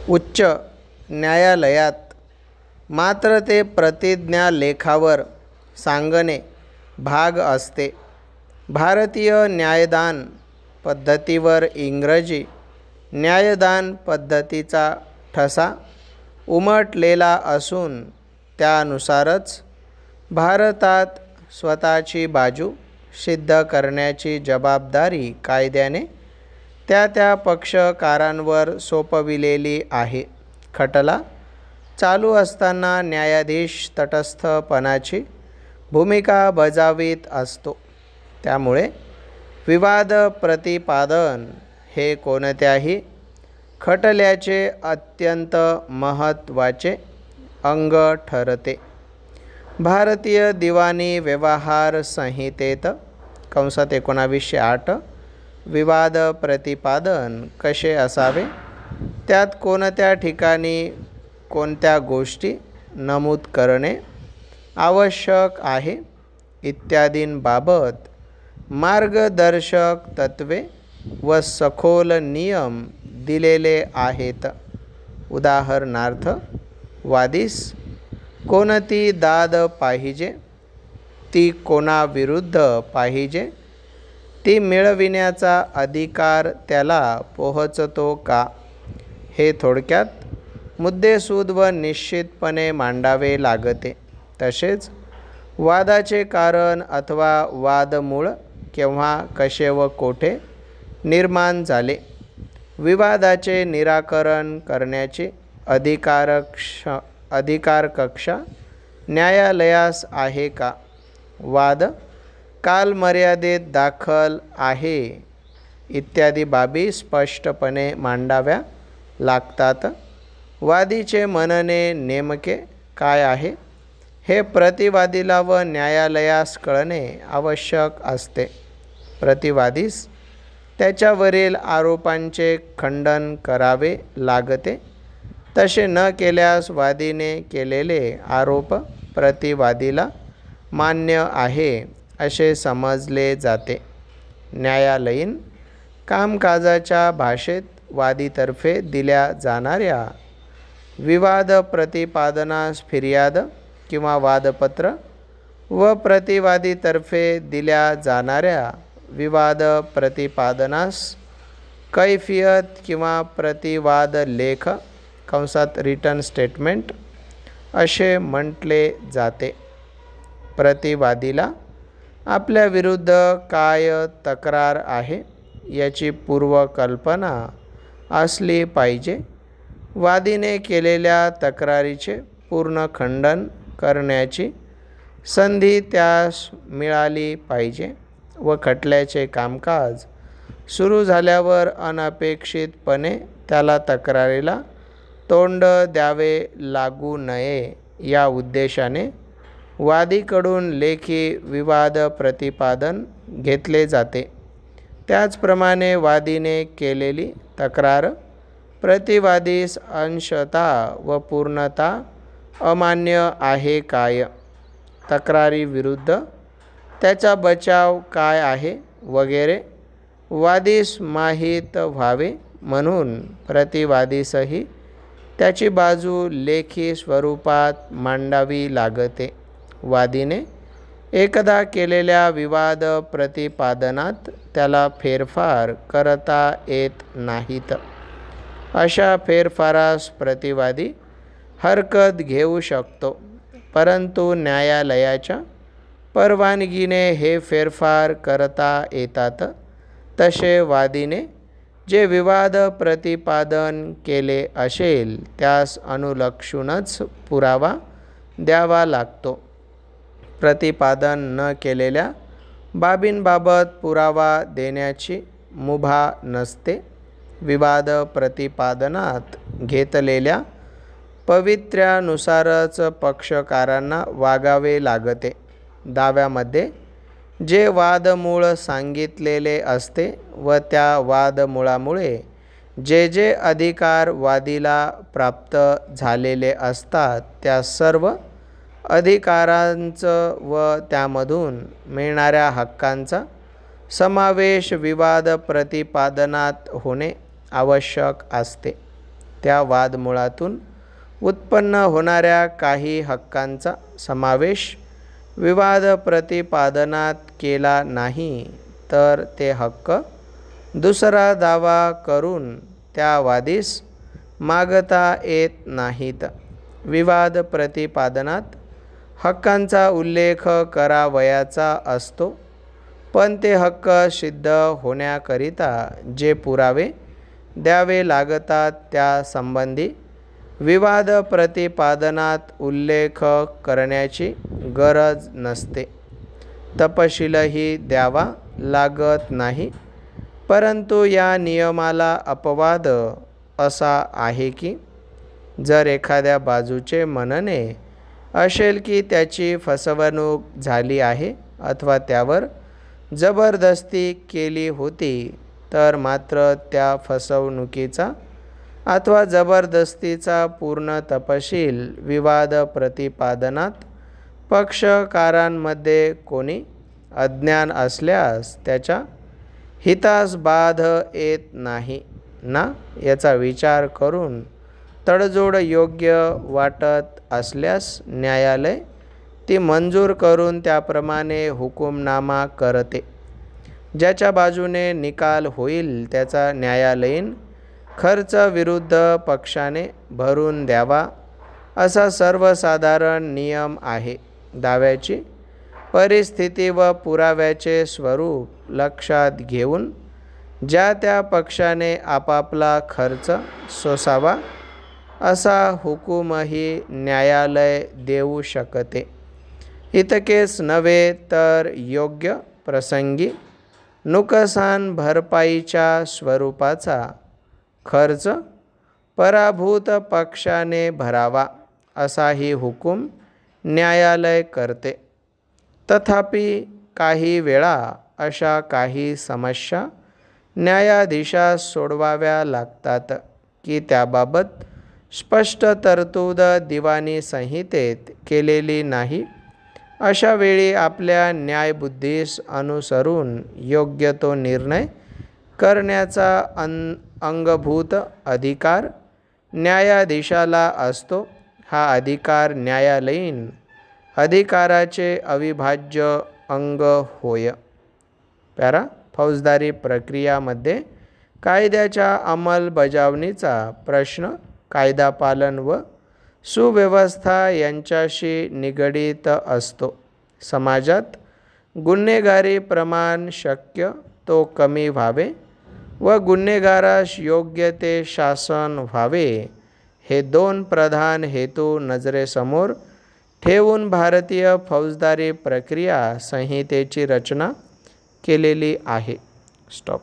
उच्च न्यायालयात मात्र ते प्रतिज्ञा लेखावर सांगणे भाग असते. भारतीय न्यायदान पद्धतीवर इंग्रजी न्यायदान पद्धतीचा ठसा उमटलेला असून त्यानुसारच भारतात स्वतःची बाजू सिद्ध करण्याची जबाबदारी कायद्याने त्या पक्षकारांवर सोपविलेली आहे. खटला चालू असताना न्यायाधीश तटस्थपणाची भूमिका बजावित असतो. त्यामुळे विवाद प्रतिपादन हे कोणत्याही खटल्याचे अत्यंत महत्त्वाचे अंग ठरते. भारतीय दिवाणी व्यवहार संहितेत 1908 विवाद प्रतिपादन कसे असावे, त्यात कोणत्या ठिकाणी कोणत्या गोष्टी नमूद करणे आवश्यक आहे इत्यादींबाबत मार्गदर्शक तत्त्वे व सखोल नियम दिलेले आहेत. उदाहरणार्थ, वादीस कोणती दाद पाहिजे, ती कोणाविरुद्ध पाहिजे, ती मिळविण्याचा अधिकार त्याला पोहोचतो का, हे थोडक्यात मुद्देसूद व निश्चितपणे मांडावे लागते. तसेच वादाचे कारण अथवा वादमूळ केव्हा, कसे व कोठे निर्माण झाले, विवादाचे निराकरण करण्याची अधिकारकक्षा न्यायालयास आहे का, वाद कालमर्यादेत दाखल आहे इत्यादी बाबी स्पष्टपणे मांडाव्या लागतात. वादीचे म्हणणे नेमके काय आहे हे प्रतिवादीला व न्यायालयास कळणे आवश्यक असते. प्रतिवादीस त्याच्यावरील आरोपांचे खंडन करावे लागते. तसे न केल्यास वादीने केलेले आरोप प्रतिवादीला मान्य आहे असे समजले जाते. न्यायालयीन कामकाजाच्या भाषेत वादीतर्फे दिल्या जाणाऱ्या विवाद प्रतिपादनास फिर्याद किंवा वादपत्र व प्रतिवादीतर्फे दिल्या जाणाऱ्या विवाद प्रतिपादनास कैफियत किंवा प्रतिवाद लेख रिटन स्टेटमेंट असे म्हटले जाते. प्रतिवादीला आपल्या विरुद्ध काय तक्रार आहे याची पूर्वकल्पना असली पाहिजे. वादीने केलेल्या तक्रारीचे पूर्ण खंडन करण्याची संधी त्यास मिळाली पाहिजे व खटल्याचे कामकाज सुरू झाल्यावर अनपेक्षितपणे त्याला तक्रारीला तोंड द्यावे लागू नये या उद्देशाने वादीकडून लेखी विवाद प्रतिपादन घेतले जाते. त्याचप्रमाणे वादीने केलेली तक्रार प्रतिवादीस अंशतः व पूर्णतः अमान्य आहे काय, तक्रारीविरुद्ध त्याचा बचाव काय आहे वगैरे वादीस माहीत व्हावे म्हणून प्रतिवादीसही त्याची बाजू लेखी स्वरूपात मांडावी लागते. वादीने एकदा केलेल्या विवाद प्रतिपादनात त्याला फेरफार करता येत नाहीत. अशा फेरफारास प्रतिवादी हरकत घेऊ शकतो, परंतु न्यायालयाच्या परवानगीने हे फेरफार करता येतात. तसे वादीने जे विवाद प्रतिपादन केले असेल त्यास अनुलक्षूनच पुरावा द्यावा लागतो. प्रतिपादन न केलेल्या बाबींबाबत पुरावा देण्याची मुभा नसते. विवाद प्रतिपादनात घेतलेल्या पवित्र्यानुसारच पक्षकारांना वागावे लागते. दाव्यामध्ये जे वादमूळ सांगितलेले असते व त्या वादमुळामुळे जे अधिकार वादीला प्राप्त झालेले असतात त्या सर्व अधिकारांचं व त्यामधून मिळणाऱ्या हक्कांचा समावेश विवाद प्रतिपादनात होणे आवश्यक असते. त्या वादमुळातून उत्पन्न होणाऱ्या काही हक्कांचा समावेश विवाद प्रतिपादनात केला नाही तर ते हक्क दुसरा दावा करून त्या वादीस मागता येत नाहीत. विवाद प्रतिपादनात हक्कांचा उल्लेख करावयाचा असतो, पण ते हक्क सिद्ध होण्याकरिता जे पुरावे द्यावे लागतात त्या संबंधी विवाद प्रतिपादनात उल्लेख करण्याची गरज नसते. तपशीलही द्यावा लागत नाही. परंतु या नियमाला अपवाद असा आहे की जर एखाद्या बाजूचे म्हणणे असेल की त्याची फसवणूक झाली आहे अथवा त्यावर जबरदस्ती केली होती, तर मात्र त्या फसवणुकीचा अथवा जबरदस्तीचा पूर्ण तपशील विवाद प्रतिपादनात पक्षकारांमध्ये कोणी अज्ञान असल्यास त्याच्या हितास बाध येत नाही ना याचा विचार करून तडजोड योग्य वाटत असल्यास न्यायालय ती मंजूर करून त्याप्रमाणे हुकूमनामा करते. ज्याच्या बाजूने निकाल होईल त्याचा न्यायालयीन खर्च विरुद्ध पक्षाने भरून द्यावा असा सर्वसाधारण नियम आहे. दाव्याची परिस्थिती व पुराव्याचे स्वरूप लक्षात घेऊन ज्या त्या पक्षाने आपापला खर्च सोसावा असा हुकूमही न्यायालय देऊ शकते. इतकेच नव्हे तर योग्य प्रसंगी नुकसान भरपाईच्या स्वरूपाचा खर्च पराभूत पक्षाने भरावा असाही हुकूम न्यायालय करते. तथापि काही वेळा अशा काही समस्या न्यायाधीशास सोडवाव्या लागतात की त्याबाबत स्पष्ट तरतूद दिवाणी संहितेत केलेली नाही. अशा वेळी आपल्या न्यायबुद्धीस अनुसरून योग्य तो निर्णय करण्याचा अंगभूत अधिकार न्यायाधीशाला असतो. हा अधिकार न्यायालयीन अधिकाराचे अविभाज्य अंग होय. पॅरा फौजदारी प्रक्रियामध्ये कायद्याच्या अंमलबजावणीचा प्रश्न कायदापालन व सुव्यवस्था यांच्याशी निगडीत असतो. समाजात गुन्हेगारी प्रमाण शक्य तो कमी व्हावे व गुन्हेगारास योग्य ते शासन व्हावे हे दोन प्रधान हेतू नजरेसमोर ठेवून भारतीय फौजदारी प्रक्रिया संहितेची रचना केलेली आहे. स्टॉप.